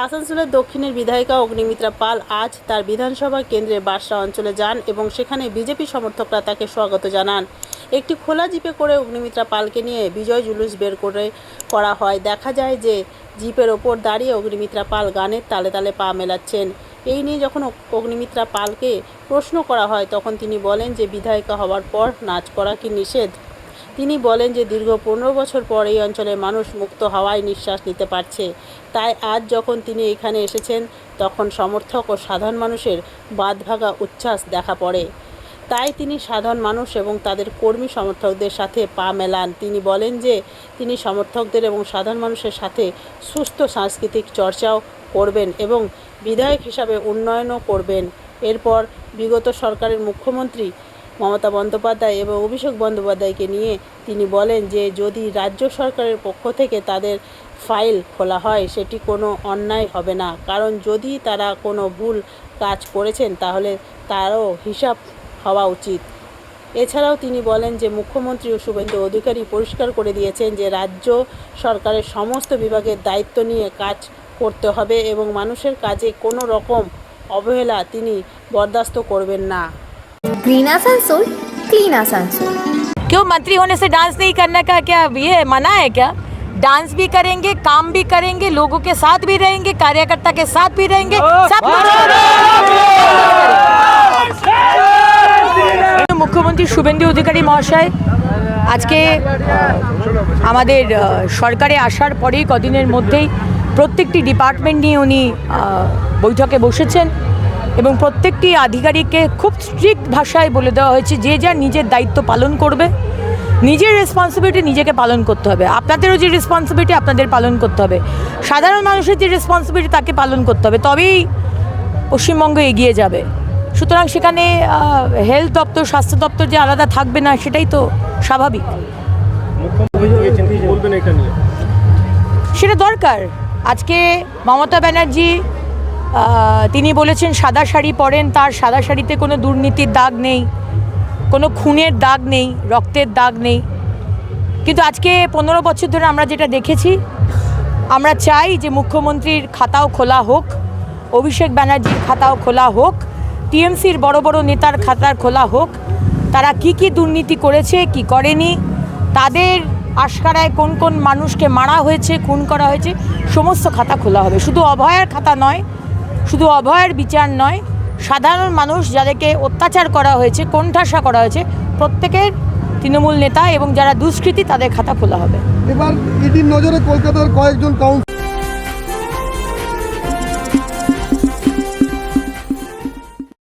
আসানসোলের দক্ষিণের বিধায়িকা অগ্নিমিত্রা পাল আজ তার বিধানসভা কেন্দ্রের বাসরা অঞ্চলে যান এবং সেখানে বিজেপি সমর্থকরা তাকে স্বাগত জানান। একটি খোলা জিপে করে অগ্নিমিত্রা পালকে নিয়ে বিজয় জুলুস বের করা হয়। দেখা যায় যে জিপের ওপর দাঁড়িয়ে অগ্নিমিত্রা পাল গানের তালে তালে পা মেলাচ্ছেন। এই নিয়ে যখন অগ্নিমিত্রা পালকে প্রশ্ন করা হয় তখন তিনি বলেন যে বিধায়িকা হওয়ার পর নাচ করা কি নিষেধ। তিনি বলেন যে দীর্ঘ 15 বছর পর এই অঞ্চলের মানুষ মুক্ত হাওয়ায় নিঃশ্বাস নিতে পারছে। তাই আজ যখন তিনি এখানে এসেছেন তখন সমর্থক ও সাধারণ মানুষের বাঁধভাঙা উচ্ছ্বাস দেখা পড়ে। তাই তিনি সাধারণ মানুষ এবং তাদের কর্মী সমর্থকদের সাথে পা মেলান। তিনি বলেন যে তিনি সমর্থকদের এবং সাধারণ মানুষের সাথে সুস্থ সাংস্কৃতিক চর্চাও করবেন এবং বিধায়ক হিসাবে উন্নয়নও করবেন। এরপর বিগত সরকারের মুখ্যমন্ত্রী মমতা বন্দ্যোপাধ্যায় এবং অভিষেক বন্দ্যোপাধ্যায়কে নিয়ে তিনি বলেন যে যদি রাজ্য সরকারের পক্ষ থেকে তাদের ফাইল খোলা হয় সেটি কোনো অন্যায় হবে না, কারণ যদি তারা কোনো ভুল কাজ করেছেন তাহলে তারও হিসাব হওয়া উচিত। এছাড়াও তিনি বলেন যে মুখ্যমন্ত্রী শুভেন্দু অধিকারী পরিষ্কার করে দিয়েছেন যে রাজ্য সরকারের সমস্ত বিভাগের দায়িত্ব নিয়ে কাজ করতে হবে এবং মানুষের কাজে কোনো রকম অবহেলা তিনি বরদাস্ত করবেন না। Green Asansol clean Asansol. क्यों मंत्री होने से डांस नहीं करने का क्या ये मना है क्या? डांस भी करेंगे, काम भी करेंगे, लोगों के साथ भी रहेंगे, कार्यकर्ता के साथ भी रहेंगे, सब मुख्यमंत्री शुभेंदु अधिकारी মহাশয় আজকে আমাদের সরকারে আসার পরেই কদিনের মধ্যেই প্রত্যেকটি ডিপার্টমেন্ট নিয়ে উনি বৈঠকে বসেছেন এবং প্রত্যেকটি আধিকারিককে খুব স্ট্রিক্ট ভাষায় বলে দেওয়া হয়েছে যে যার নিজের দায়িত্ব পালন করবে, নিজের রেসপন্সিবিলিটি নিজেকে পালন করতে হবে। আপনাদেরও যে রেসপন্সিবিলিটি আপনাদের পালন করতে হবে, সাধারণ মানুষের যে রেসপন্সিবিলিটি তাকে পালন করতে হবে, তবেই পশ্চিমবঙ্গ এগিয়ে যাবে। সুতরাং সেখানে হেলথ দপ্তর, স্বাস্থ্য দপ্তর যে আলাদা থাকবে না সেটাই তো স্বাভাবিক, সেটা দরকার। আজকে মমতা ব্যানার্জি তিনি বলেছেন সাদা শাড়ি পরেন, তার সাদা শাড়িতে কোনো দুর্নীতির দাগ নেই, কোনো খুনের দাগ নেই, রক্তের দাগ নেই। কিন্তু আজকে 15 বছর ধরে আমরা যেটা দেখেছি, আমরা চাই যে মুখ্যমন্ত্রীর খাতাও খোলা হোক, অভিষেক ব্যানার্জির খাতাও খোলা হোক, টিএমসির বড় বড় নেতার খাতা খোলা হোক। তারা কি কি দুর্নীতি করেছে, কি করেনি, তাদের আশকারায় কোন কোন মানুষকে মারা হয়েছে, খুন করা হয়েছে, সমস্ত খাতা খোলা হবে। শুধু অভয়ের খাতা নয়, শুধু অভয়ের বিচার নয়, সাধারণ মানুষ যাদেরকে অত্যাচার করা হয়েছে, কোণঠাসা করা হয়েছে, প্রত্যেকের তৃণমূল নেতা এবং যারা দুষ্কৃতী তাদের খাতা খোলা হবে। এবার ইডির নজরে কলকাতার কয়েকজন কাউন্সিলর